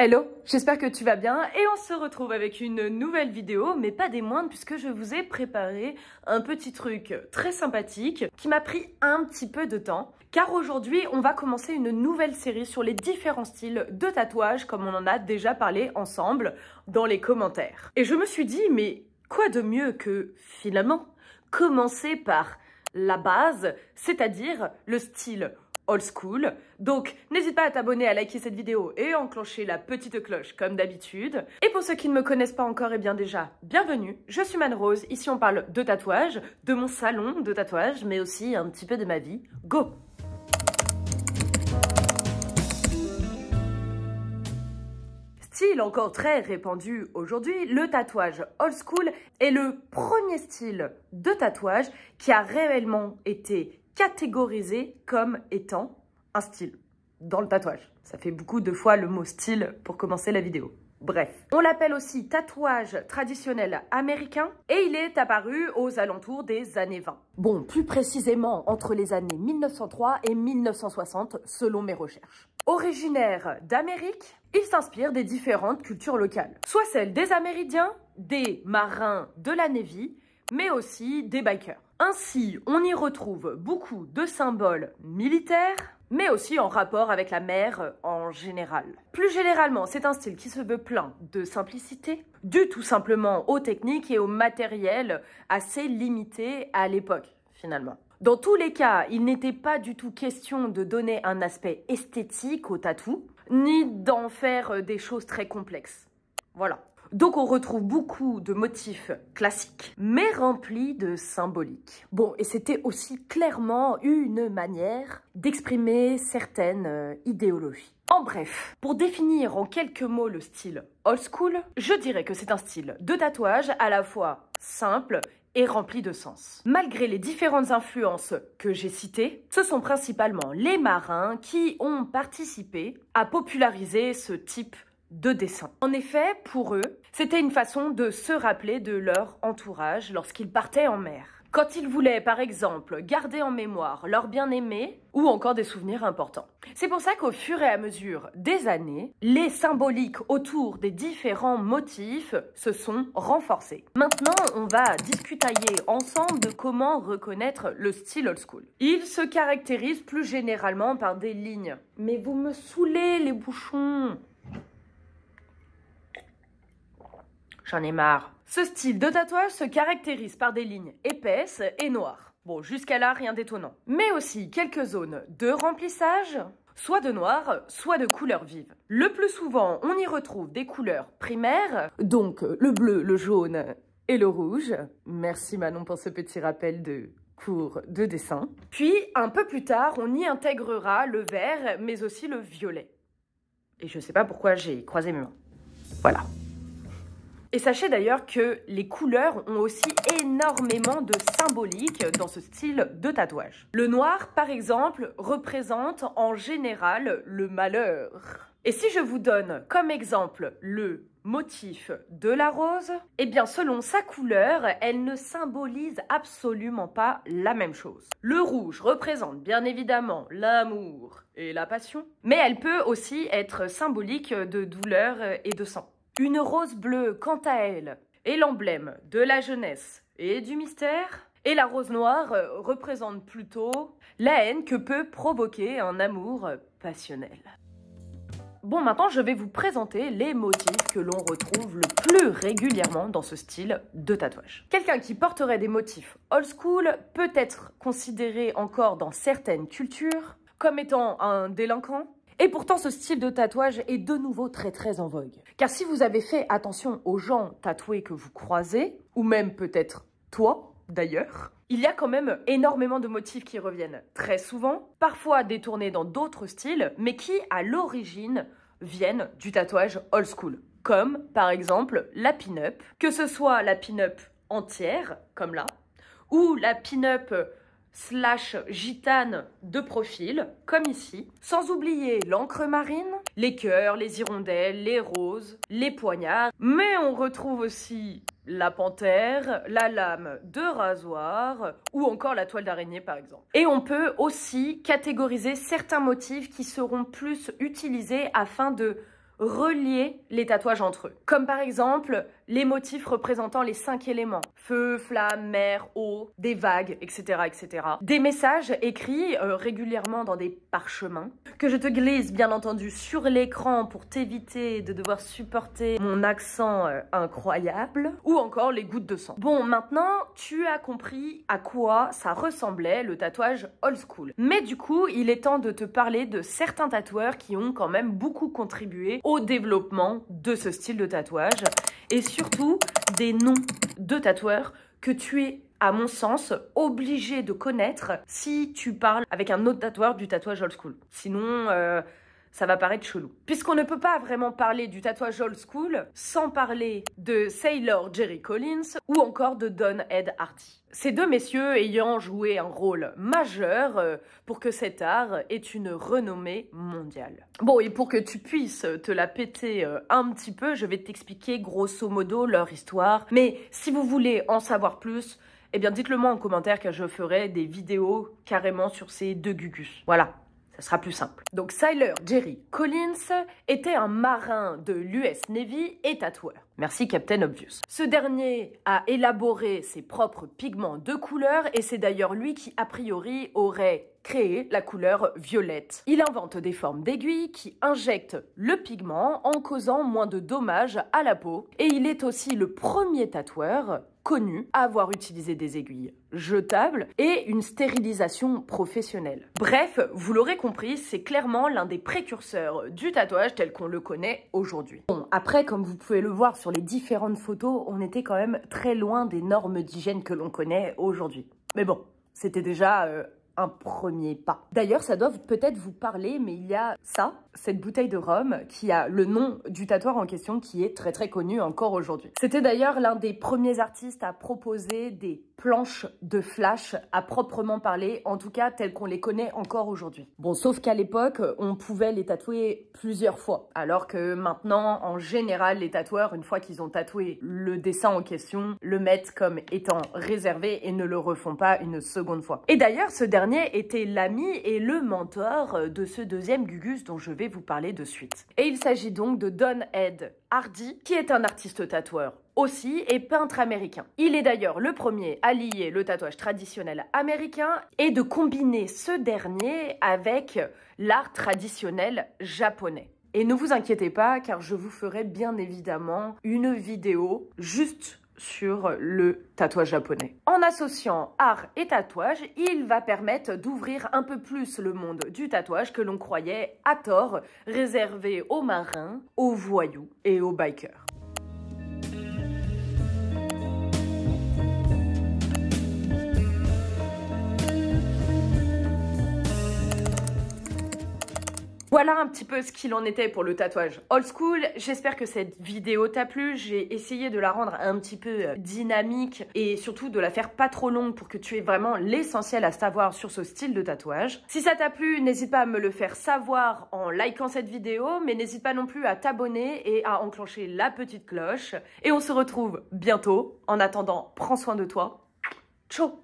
Hello, j'espère que tu vas bien et on se retrouve avec une nouvelle vidéo, mais pas des moindres puisque je vous ai préparé un petit truc très sympathique qui m'a pris un petit peu de temps. Car aujourd'hui, on va commencer une nouvelle série sur les différents styles de tatouage comme on en a déjà parlé ensemble dans les commentaires. Et je me suis dit, mais quoi de mieux que finalement commencer par la base, c'est-à-dire le style old school. Donc, n'hésite pas à t'abonner, à liker cette vidéo et à enclencher la petite cloche comme d'habitude. Et pour ceux qui ne me connaissent pas encore, eh bien déjà, bienvenue, je suis Manrose. Ici, on parle de tatouage, de mon salon de tatouage, mais aussi un petit peu de ma vie. Go! Style encore très répandu aujourd'hui, le tatouage old school est le premier style de tatouage qui a réellement été catégorisé comme étant un style dans le tatouage. Ça fait beaucoup de fois le mot style pour commencer la vidéo. Bref, on l'appelle aussi tatouage traditionnel américain et il est apparu aux alentours des années 20. Bon, plus précisément entre les années 1903 et 1960 selon mes recherches. Originaire d'Amérique, il s'inspire des différentes cultures locales, soit celles des Amérindiens, des marins de la Navy, mais aussi des bikers. Ainsi, on y retrouve beaucoup de symboles militaires, mais aussi en rapport avec la mer en général. Plus généralement, c'est un style qui se veut plein de simplicité, dû tout simplement aux techniques et au matériel assez limité à l'époque, finalement. Dans tous les cas, il n'était pas du tout question de donner un aspect esthétique au tatou, ni d'en faire des choses très complexes. Voilà. Donc on retrouve beaucoup de motifs classiques, mais remplis de symbolique. Bon, et c'était aussi clairement une manière d'exprimer certaines idéologies. En bref, pour définir en quelques mots le style old school, je dirais que c'est un style de tatouage à la fois simple et rempli de sens. Malgré les différentes influences que j'ai citées, ce sont principalement les marins qui ont participé à populariser ce type de dessin. En effet, pour eux, c'était une façon de se rappeler de leur entourage lorsqu'ils partaient en mer. Quand ils voulaient, par exemple, garder en mémoire leur bien-aimé ou encore des souvenirs importants. C'est pour ça qu'au fur et à mesure des années, les symboliques autour des différents motifs se sont renforcés. Maintenant, on va discutailler ensemble de comment reconnaître le style old school. Il se caractérise plus généralement par des lignes. Mais vous me saoulez, les bouchons! J'en ai marre. Ce style de tatouage se caractérise par des lignes épaisses et noires. Bon, jusqu'à là, rien d'étonnant. Mais aussi quelques zones de remplissage, soit de noir, soit de couleurs vives. Le plus souvent, on y retrouve des couleurs primaires, donc le bleu, le jaune et le rouge. Merci Manon pour ce petit rappel de cours de dessin. Puis, un peu plus tard, on y intégrera le vert, mais aussi le violet. Et je sais pas pourquoi j'ai croisé mes mains. Voilà. Et sachez d'ailleurs que les couleurs ont aussi énormément de symbolique dans ce style de tatouage. Le noir, par exemple, représente en général le malheur. Et si je vous donne comme exemple le motif de la rose, eh bien selon sa couleur, elle ne symbolise absolument pas la même chose. Le rouge représente bien évidemment l'amour et la passion, mais elle peut aussi être symbolique de douleur et de sang. Une rose bleue, quant à elle, est l'emblème de la jeunesse et du mystère. Et la rose noire représente plutôt la haine que peut provoquer un amour passionnel. Bon, maintenant, je vais vous présenter les motifs que l'on retrouve le plus régulièrement dans ce style de tatouage. Quelqu'un qui porterait des motifs old school peut être considéré encore dans certaines cultures comme étant un délinquant. Et pourtant, ce style de tatouage est de nouveau très en vogue. Car si vous avez fait attention aux gens tatoués que vous croisez, ou même peut-être toi, d'ailleurs, il y a quand même énormément de motifs qui reviennent très souvent, parfois détournés dans d'autres styles, mais qui, à l'origine, viennent du tatouage old school. Comme, par exemple, la pin-up, que ce soit la pin-up entière, comme là, ou la pin-up / gitane de profil, comme ici, sans oublier l'encre marine, les cœurs, les hirondelles, les roses, les poignards, mais on retrouve aussi la panthère, la lame de rasoir ou encore la toile d'araignée par exemple. Et on peut aussi catégoriser certains motifs qui seront plus utilisés afin de relier les tatouages entre eux. Comme par exemple, les motifs représentant les 5 éléments. Feu, flamme, mer, eau, des vagues, etc. etc. Des messages écrits régulièrement dans des parchemins, que je te glisse bien entendu sur l'écran pour t'éviter de devoir supporter mon accent incroyable. Ou encore les gouttes de sang. Bon, maintenant, tu as compris à quoi ça ressemblait le tatouage old school. Mais du coup, il est temps de te parler de certains tatoueurs qui ont quand même beaucoup contribué au développement de ce style de tatouage et surtout des noms de tatoueurs que tu es, à mon sens, obligé de connaître si tu parles avec un autre tatoueur du tatouage old school. Sinon, ça va paraître chelou. Puisqu'on ne peut pas vraiment parler du tatouage old school sans parler de Sailor Jerry Collins ou encore de Don Ed Hardy. Ces deux messieurs ayant joué un rôle majeur pour que cet art ait une renommée mondiale. Bon, et pour que tu puisses te la péter un petit peu, je vais t'expliquer grosso modo leur histoire. Mais si vous voulez en savoir plus, eh bien dites-le moi en commentaire car je ferai des vidéos carrément sur ces deux gugus. Voilà. Ça sera plus simple. Donc Sailor Jerry Collins était un marin de l'US Navy et tatoueur. Merci Captain Obvious. Ce dernier a élaboré ses propres pigments de couleur et c'est d'ailleurs lui qui a priori aurait créé la couleur violette. Il invente des formes d'aiguilles qui injectent le pigment en causant moins de dommages à la peau et il est aussi le premier tatoueur connu à avoir utilisé des aiguilles jetables et une stérilisation professionnelle. Bref, vous l'aurez compris, c'est clairement l'un des précurseurs du tatouage tel qu'on le connaît aujourd'hui. Bon, après, comme vous pouvez le voir sur les différentes photos, on était quand même très loin des normes d'hygiène que l'on connaît aujourd'hui. Mais bon, c'était déjà un premier pas. D'ailleurs, ça doit peut-être vous parler, mais il y a ça, cette bouteille de rhum qui a le nom du tatoueur en question qui est très très connu encore aujourd'hui. C'était d'ailleurs l'un des premiers artistes à proposer des planches de flash à proprement parler, en tout cas telles qu'on les connaît encore aujourd'hui. Bon, sauf qu'à l'époque, on pouvait les tatouer plusieurs fois, alors que maintenant, en général, les tatoueurs, une fois qu'ils ont tatoué le dessin en question, le mettent comme étant réservé et ne le refont pas une seconde fois. Et d'ailleurs, ce dernier était l'ami et le mentor de ce deuxième Gugus dont je vais vous parler de suite. Et il s'agit donc de Don Ed Hardy, qui est un artiste tatoueur aussi et peintre américain. Il est d'ailleurs le premier à lier le tatouage traditionnel américain et de combiner ce dernier avec l'art traditionnel japonais. Et ne vous inquiétez pas car je vous ferai bien évidemment une vidéo juste sur le tatouage japonais. En associant art et tatouage, il va permettre d'ouvrir un peu plus le monde du tatouage que l'on croyait à tort réservé aux marins, aux voyous et aux bikers. Voilà un petit peu ce qu'il en était pour le tatouage old school. J'espère que cette vidéo t'a plu. J'ai essayé de la rendre un petit peu dynamique et surtout de la faire pas trop longue pour que tu aies vraiment l'essentiel à savoir sur ce style de tatouage. Si ça t'a plu, n'hésite pas à me le faire savoir en likant cette vidéo, mais n'hésite pas non plus à t'abonner et à enclencher la petite cloche. Et on se retrouve bientôt. En attendant, prends soin de toi. Ciao!